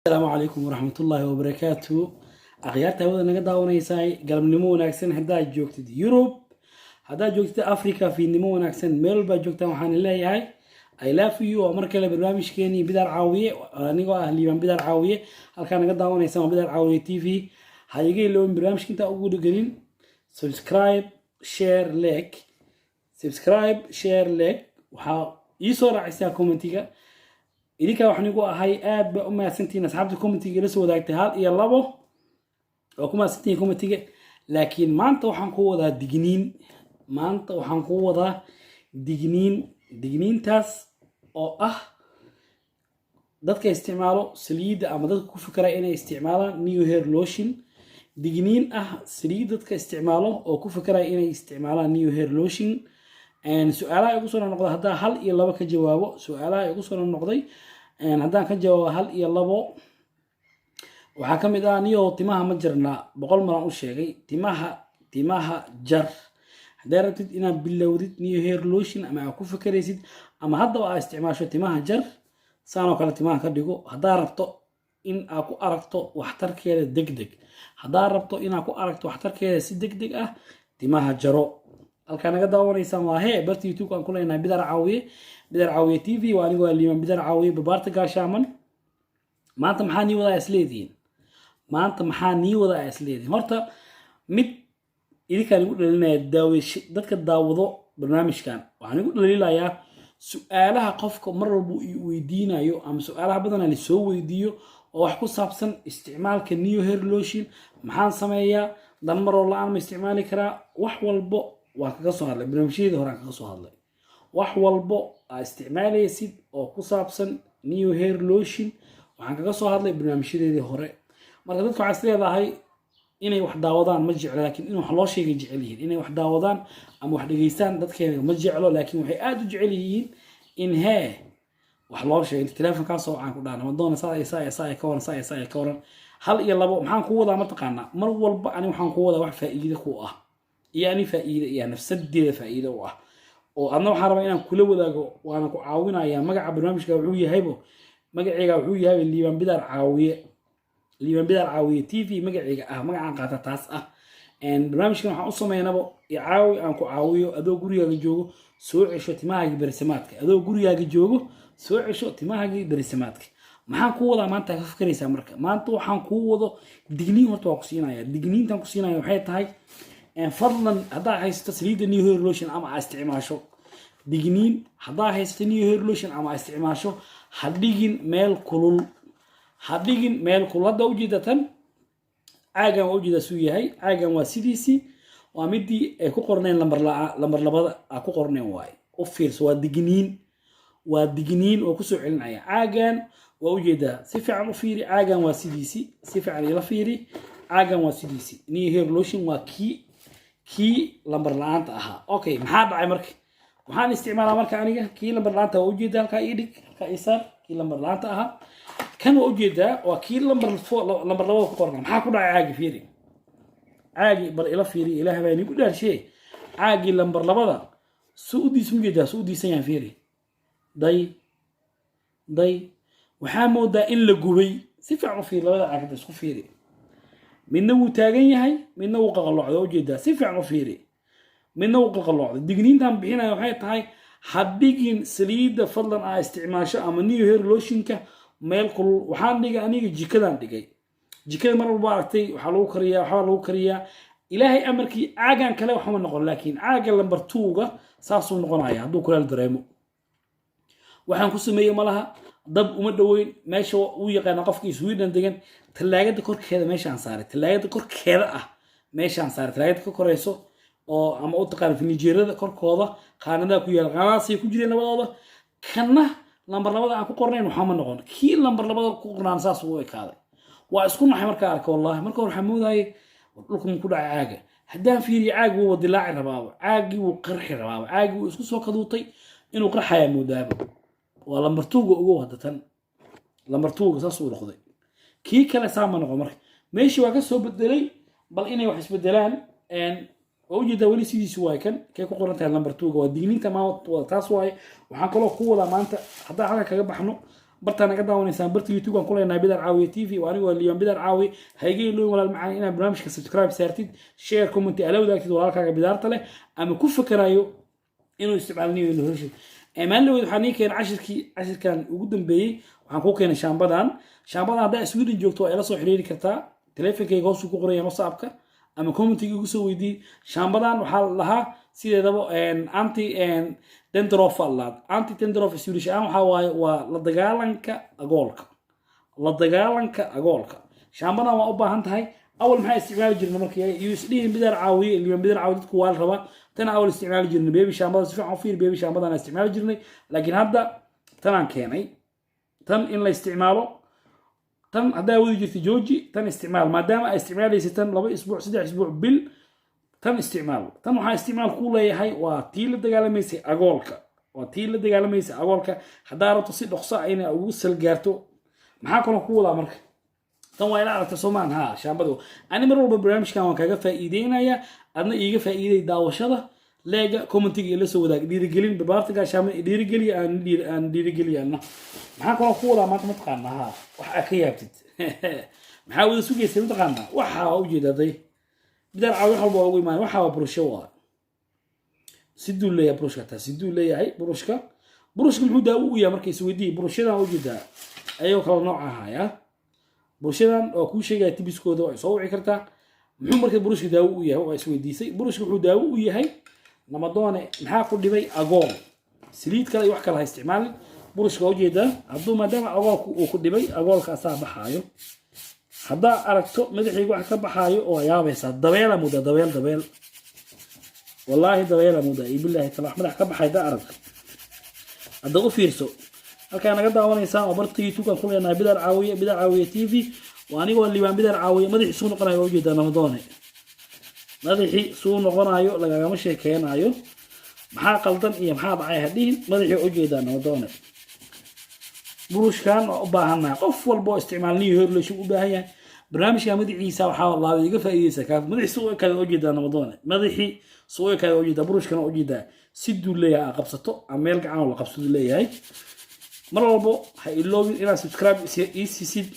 السلام عليكم ورحمة الله وبركاته. أخيارتها هذا نقدر ونيساي قلب نمو ناكسن هدا جوكت يوروب هدا جوكت أفريقيا في نمو ناكسن ميلبا جوكت وحان الله هاي I love you ومركلة برنامج كيني بدر عاوية نيجو أهلي من بدر عاوية هل كان نقدر ونيساي بدر عاوية تي في هيجي لون برنامج كنت أقوله قليل سبسكرايب شير ليك سبسكرايب شير ليك وها يسوع عيسى كومنتيكا idinka waxaan igu ahay aad ba u mahadsantiin asxaabta commentiga la soo wadaagtay hal iyo labo oo kuma mahadsantiin commentiga laakiin maanta waxaan ku wadaa digniintaas oo ah dadka isticmaalo saliida ama dadka ku fikiraya inay isticmaalaan new hair lotion digniin ah saliid dadka isticmaalo oo ku fikiraya inay isticmaalaan new hair lotion su'aalaha igu soo noqday haddaan hal iyo labo ka jawaabo su'aalaha igu soo noqday haddaan ka jawaabo hal iyo labo waxaa ka mid ah niyo timaha ma jirna 100 mar aan u sheegay timaha jar haddii rabtid inaad bilowdid new hair lotion ama aad ku fikiraysid ama hadda aad isticmaasho timaha jar saan oo kale timaha ka dhigo haddaa rabto in aad ku aragto waxtarkeeda degdeg haddaa rabto inaad ku aragto waxtarkeeda si degdeg ah timaha jaro halkaan naga daawanaysan waa barta youtube aan ku leenahay bidar caawiye tv waa anigu liiman bidar caawiye barbaarta gaashaaman maanta maxaa nii wadaa isleediin horta mid idinkaan igu dhalinaya dadka daawado barnaamijkan waxaan igu dhalilayaa su'aalaha qofka mar walba uu weydiinayo ama su'aalaha badan la soo weydiiyo oo wax ku saabsan isticmaalka new hair lotion maxaan sameeyaa dan maroo la'aan ma isticmaali karaa wax walbo waan kaga soo hadlay barnaamijyada hore aan kaga soo hadlay wax walbo aad isticmaalaysid oo ku saabsan new hair lotion waxaan kaga soo hadlay barnaamijyadeedii hore marka dadku waxay isleedahay inay wax daawadaan ma jeclo laakiin in wax loo sheegay jecel yihiin inay wax daawadaan ama wax dhageystaan dadkeena ma jeclo laakiin waxay aad u jecel yihiin in wax loo sheegay telefonkaas oo aan ku dhaana ma doona saa ka waran hal iyo labo maxaan ku wadaa ma taqaanaa mar walba ani waxaan ku wadaa wax faa'iido ku ah يعني فائدة نفسدي فائدة وأنا وحرام إن كل وذا وأنا كعاونا يا مجا برنامج كعوية هيبو مجا عيجا عوية هاي اللي من بدر عاوية تي في مجا عيجا مجا عن قطع تاس إن برنامج كنا حقصه ما ينبو يعاوي أنا كعاوية أدو جوريا الجوجو سوء عشوة تماهي برسماتك أدو جوريا الجوجو سوء عشوة تماهي برسماتك maxaan ku wadaa maanta ka fikiraysaa marka maanta waxaan ku wado digniin horta waa ku siinaya digniintan ku siinaya waxay tahay fadlan haddaa haysto saliida new hair lotion ama aad isticmaasho digniin haddaa haysto new hair lotion ama aad isticmaasho hadhigin meel kulul hadda ujeedatan caagan waa ujeeda suu yahay caagan waa sidiisii waa midii ay ku qorneen lambar labada ay ku qorneen waaye u fiirso waa digniin oo kusoo celinaya caagan waa ujeedaa si fiican u fiiri caagan waa sidiisii si fiican ila fiiri caagan waa sidiisii new hair lotion waa kii lambar la'aanta ahaa okay maxaa dhacay marka waxaan isticmaalaa marka aniga kii lambar la'aanta waa ujeedaa halkaa ii dhig halkaa ii saar kii lambar la'aanta ahaa kan waa ujeedaa waa kii lambar labada ku qorna maxaa ku dhacay caagi bal ila fiiri ilaahay baa nigu dhaarshe caagi lambar labada suudiis ujeedaa suudiisan yaan fiiri day waxaa moodaa in la gubay si fiican u fiiri labada caagada isku fiiri midna wuu taagan yahay midna wuu qalqalocdo ujeedaa si fiican u fiiri midna wuu qalqalocdo digniintan bixinaya waxay tahay hadhigin saliida fadlan aa isticmaasho ama new hair lotionka meel kulul waxaan dhigay aniga jikada mar walba aragtay waxaa lagu kariyaa ilaahay amarkii caagan kale waxma noqon laakiin caaga lambar 2ga saasuu noqonaya hadduu kulaal dareemo waxaan ku sameeyay malaha dab uma dhaweyn meesha uu yaqaan qofkii Sweden degan talaagada korkeeda meeshaan saaray talaagada ka koreyso oo ama u taqaan finijeerada korkooda qaanada ku yaal qaanaasay ku jireen labadooda kana lambar labada aan ku qornayn waxa ma noqon kii lambar labada ku qornaan saas uu ekaaday waa isku naxay marka arko wallahi marka waxa moodaay dhulkum ku dhacay caaga haddaan fiiriyo caag uu dilaaci rabaabo caagi uu qarxi rabaabo caagi uu isku soo kaduutay inuu qarxaya moodaaba waa lambar 2ga ugu wadatan lambar 2ga saas uu noqday kii kale saama noqon marka meeshii waa ka soo bedelay bal inay wax isbedelaan وجد ولي سيدي سواي كان كيكو قرنتها نمبر 2 waa digniinta ma taas waay waxaan kaloo ku wadaa maanta hadaa halka kaga baxno bartaan naga daawanaysaan barta youtube aan ku leenahay bidar caawiye tv waa anigoo liyan bidar caawi haygay loo walaal macaan inaad barnaamijka subscribe saartid share comment ala wadaagtid walaalkaaga bidaarta leh ama ku fakarayo inuu isticmaalniyo inuu hesho maalin waxaan ii keenay cashirkan ugu dambeeyay waxaan ku keenay shaambadan haddaa Sweden joogto waa ila soo xiriiri kartaa teleefankayga hoos ku qoran yahay WhatsApp-ka ama commentiga igu soo weydii shaambadan waxaa lahaa sideedaba anti dandruff allad anti dandruff Swedish waxa waaye waa la dagaalanka agoolka shaambadan waa u baahan tahay awal maxay isticmaali jirnay markii USD bidar caawiye liyan bidar caawiye dadku waa rabaa tan awal isticmaali jirnay baby shaambada si fiican u fiir baby shaambadan isticmaali jirnay laakiin hadda tanaan keenay tan in la isticmaalo tan haddaa wadi jirtay jooji tan isticmaal maadaama ay isticmaalaysa tan 2 isbuuc 3 isbuuc bil tan isticmaal tan waxaa isticmaal ku leeyahay waa tii la dagaalamaysa agoolka haddaa rabto si dhaqso ah inay ugu salgaarto maxaa kaloo ku wadaa marka tan waa ila aragta Soomaan ha shaambadu ani mar walba barnaamijkan waan kaga faa'iideynaya adna iiga faa'iiday daawashada leega commentiga ila soo wadaag dhiirigelin barbaarta gaashaamo dhiirigeliya aan dhiirigeliyana maxaa kaloo ku wadaa maanta mataqaana ha waxa ka yaabtid maxaa wada sugaysan mataqaana waxa u jeedaday bidar caawi halba ugu imaan waxa waa burusho waa siduu leeyahay burushka muxuu daawo u yahay markay isweydiin burushadan u jeedaa ayuu kala nooc ahaya burushadan oo ku sheegay tibiskooda oo soo wici kartaa muxuu markay burushka daawo u yahay oo isweydiisay burushka wuxuu daawo u yahay namadoone maxaa ku dhibay agool saliid kale wax kale ha isticmaalin burushka u jeedaa hadduu maadaama agoolku uu ku dhibay agoolka asaa baxaayo haddaa aragto madaxiiga wax ka baxaayo oo yaabaysaa dabeela muda dabeel wallaahi dabeela muda billahi talax madax ka baxay da arag hadda u fiirso halkaa naga daawanaysaa oo barta youtube ku leenahay bidar caawiye tv waa anigoo liibaan bidar caawiye madaxii suu noqonayo u jeedaa namadoone madaxii suu noqonayo lagagama sheekeynayo maxaa qaldan iyo maxaa dhacay hadhiin madaxii u jeedaa namadoone burushkan oo u baahannahay qof walba oo isticmaalniyo horleyshu u baahan yahay barnaamijka madaxiisa waxaa wallahi iga faa'iideysa ka madaxii suu kale u jeedaa namadoone madaxii suu kale u jeedaa burushkan u jeedaa si duuleeyahay qabsato ama meel gacan oo la qabsado leeyahay mar walba ha iloobin inaad subscribe isiisid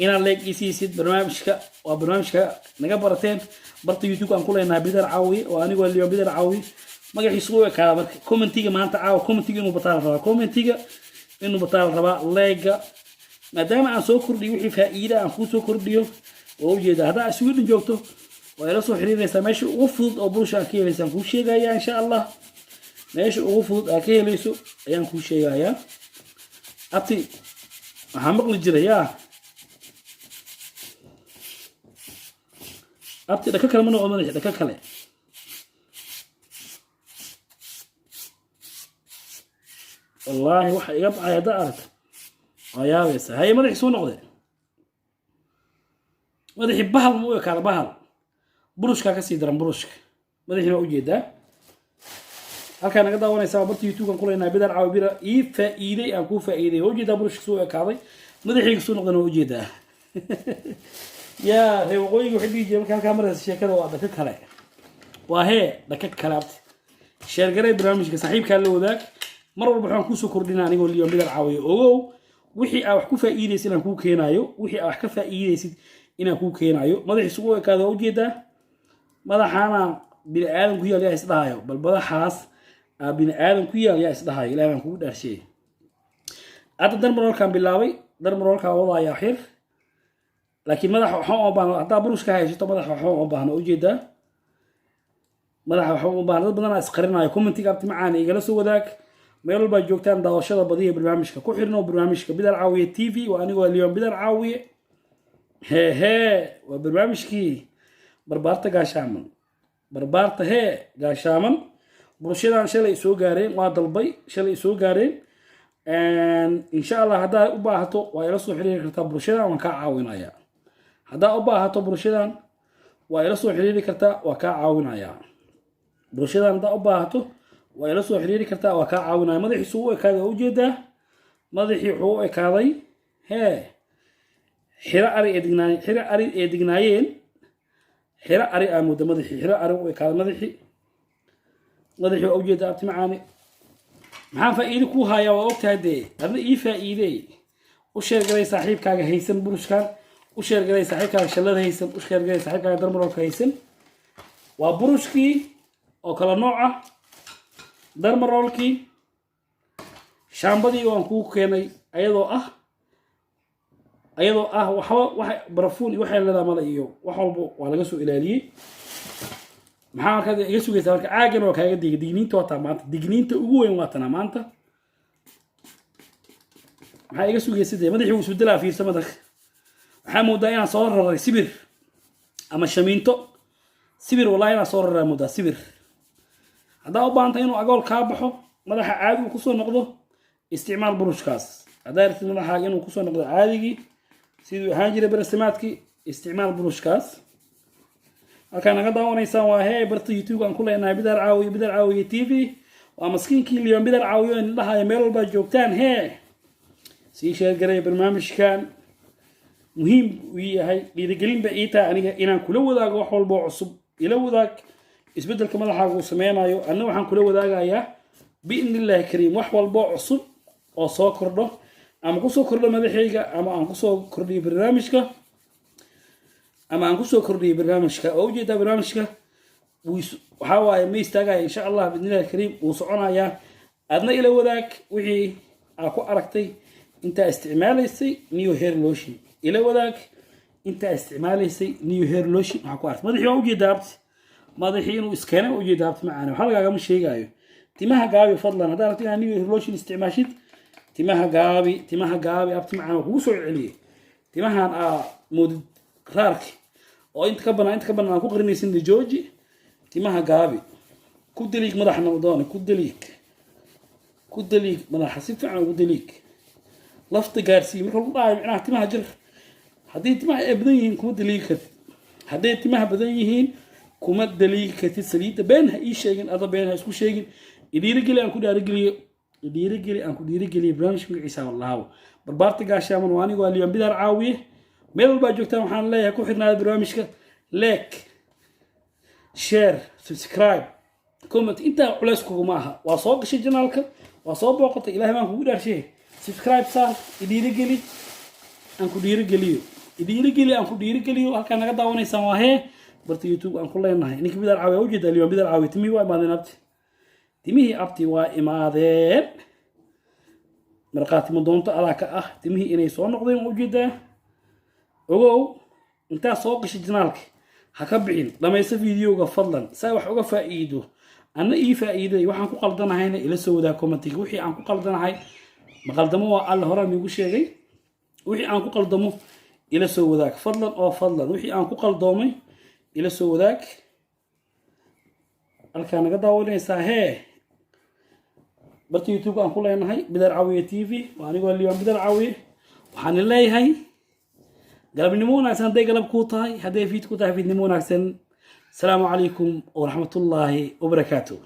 inaad like isiisid barnaamijka waa barnaamijka naga barateen barta youtube aan ku leenahay bidar caawiye oo anigoo liyan bidar caawiye magaciisu u ekaada marka commentiga maanta caawa commentiga inuu bataal rabaa leega maadaama aan soo kordhiyo wixii faa'iido aan kuu soo kordhiyo oo u jeeda haddaa Sweden joogto waa ila soo xiriiraysaa meesha ugu fudud oo bulsha ka helaysaan kuu sheegaya insha Allah meesha ugu fudud aad ka helayso ayaan kuu sheegayaa abti waxaan maqli jiray abti dhaka kale ma noqon madax dhaka kale wallahi waxa iga bacay hadda arag ayaabaysa hay madaxii soo noqday madaxii bahal ma u ekaada bahal burushka ka sii daran burushka madaxii waa u jeedaa halkaa naga daawanaysaa barta youtube aan ku leenahay bidar caawi bira ii faa'iiday aan kuu faa'iiday oo jeedaa burushka soo ekaaday madaxiiga soo noqdana u jeedaa yaa reewqooyiga waxay dhihi jireen halkaa maraysa sheekada waa dhaka kale waa hee dhaka kale abti sheergaray barnaamijka saaxiibkaa la wadaag mar walba waxaan kusoo kordhinaa anigoo liyan bidar caawiye ogow wixii aad wax ku faa'iidaysid inaan kuu keenayo wixii aad wax ka faa'iidaysid inaan kuu keenayo madaxiisu u ekaada waa u jeedaa madaxaana bini aadan ku yaal yaa isdhahayo bal madaxaas bini aadan ku yaal yaa isdhahayo ilaahay baan kugu dhaarsheeyay hadda darmarolkaan bilaabay darmarolkaan wadaaya xir laakiin madaxa waxaan u baahan haddaa burushka haysato madaxa waxaan u baahan u jeedaa madaxa waxaan u baahan dad badan isqarinayo commentiga abti macaan igala soo wadaag meel walba joogtaan daawashada badiya barnaamijka ku xirno barnaamijka bidar caawiye tv waa anigoo liyan bidar caawiye waa barnaamijkii barbaarta gaashaaman bulshadan shalay soo gaareen waa dalbay shalay soo gaareen insha Allah haddaa u baahato waa ila soo xiriiri kartaa bulshadan waan kaa caawinayaa haddaa u baahato bulshadan waa ila soo xiriiri kartaa waa kaa caawinayaa bulshadan haddaa u baahato waa ila soo xiriiri kartaa waa kaa caawinayaa madaxiisu u ekaaday oo ujeedaa madaxii wuxuu u ekaaday xira ari ee dignaayeen xira ari aan muddo madaxii xira ari u ekaaday madaxii waa ujeedaa abti macaani maxaan faa'iido ku hayaa waa ogtahay dee adna ii faa'iidey u sheergalay saaxiibkaaga haysan burushkan u sheergalay saaxiibkaaga shallada haysan u sheergalay saaxiibkaaga darmaroolka haysan waa burushkii oo kala nooc ah darmaroolkii shaambadii waan kuu keenay ayadoo ah waxba wax barafuun iyo waxay leedahay mala iyo wax walba waa laga soo ilaaliyey maxaa markaa iga sugaysaa marka caagan waa kaaga digay digniinta waa maanta digniinta ugu weyn waa tana maanta maxaa iga sugaysaa dee madaxii wuu isbedelaa fiirsa madax waxaa moodaa inaan soo raray sibir ama shamiinto sibir wallahi inaan soo raraa moodaa sibir haddaa u baahantay inuu agool kaa baxo madaxa caadi uu kusoo noqdo isticmaal burushkaas haddaa rabtid madaxaaga inuu kusoo noqdo caadigii siduu ahaan jiray barasimaadkii isticmaal burushkaas halkaa naga daawanaysaan waa hee barta youtube aan ku leenahay bidar caawiye tv waa maskiinkii liyon bidar caawiyo in dhahayo meel walbaa joogtaan hee sii sheergaray barnaamijkan muhiim uu yahay dhiirigelin ba ii tahay aniga inaan kula wadaago wax walba cusub ila wadaag isbedelka madaxaaga uu sameynayo anna waxaan kula wadaagayaa biidnillaahi kariim wax walba cusub oo soo kordho ama kusoo kordho madaxayga ama aan kusoo kordhiyo barnaamijka oo ujeedaa barnaamijka waxaa waaye ma istaagaya insha allah biidnillaahi kariim wuu soconayaa adna ila wadaag wixii aa ku aragtay intaa isticmaalaysay new hair lotion ila wadaag intaa isticmaalaysay new hair lotion waxaa ku aragtay madaxii waa ujeedaa abti madaxii inuu iskeenay ujeedaa abti macaane waxaa lagaagama sheegaayo timaha gaabi fadlan haddaa rabtid inaad new hair lotion isticmaashid timaha gaabi abti macaan waa kugu soo celiyey timahan aa moodid raarki oo inta ka banaan aan ku qarinaysin jooji timaha gaabi ku daliig madaxna doone ku daliig madaxa si fiican ugu daliig lafta gaarsii marka lagu dhahayo micnaha timaha jir haddii timaha ay badan yihiin kuma daliigi kartid hadday timaha badan yihiin kuma daliigi kartid saliidda been ha ii sheegin ada been ha isku sheegin idhiirigeli aan ku dhiirigeliyo barnaamijka magaciisa wallaaho barbaarta gaashaaman waa anigu waa liyon bidar caawiye meel walbaa joogtaan waxaan leeyahay ku xirnaada barnaamijka like share subscribe comment intaa culays kuguma aha waa soo gashay janaalka waa soo booqatay ilaahay baan kugu dhaarshay subscribe saa idhiirigeli aan ku dhiirigeliyo halkaa naga daawanaysaan waa hee barta youtube aan ku leenahay ninka bidar caawiye ujeedaa liyon bidar caawiye timihii waa imaadeen abti timihii abti waa imaadeen marqaatimo doonto adaa ka ah timihii inay soo noqdeen waa ujeedaa ogow intaa soo gashay janaalka ha ka bixin dhamayso videoga fadlan saa wax uga faa'iido anna ii faa'iiday waxaan ku qaldanahayna ila soo wadaa commentiga wixii aan ku qaldanahay ma qaldamo waa alla horaan iigu sheegay wixii aan ku qaldamo ila soo wadaag fadlan wixii aan ku qaldoomay ila soo wadaag halkaa naga daawanaysaa hee barta youtube aan ku leenahay bidar caawiye tv waa anigoo liyon bidar caawiye waxaan leeyahay galabnimo wanaagsan hadday galab kuu tahay hadday fiid ku tahay fiidnimo wanaagsan asalaamu calaykum waraxmatullaahi wabarakaatuh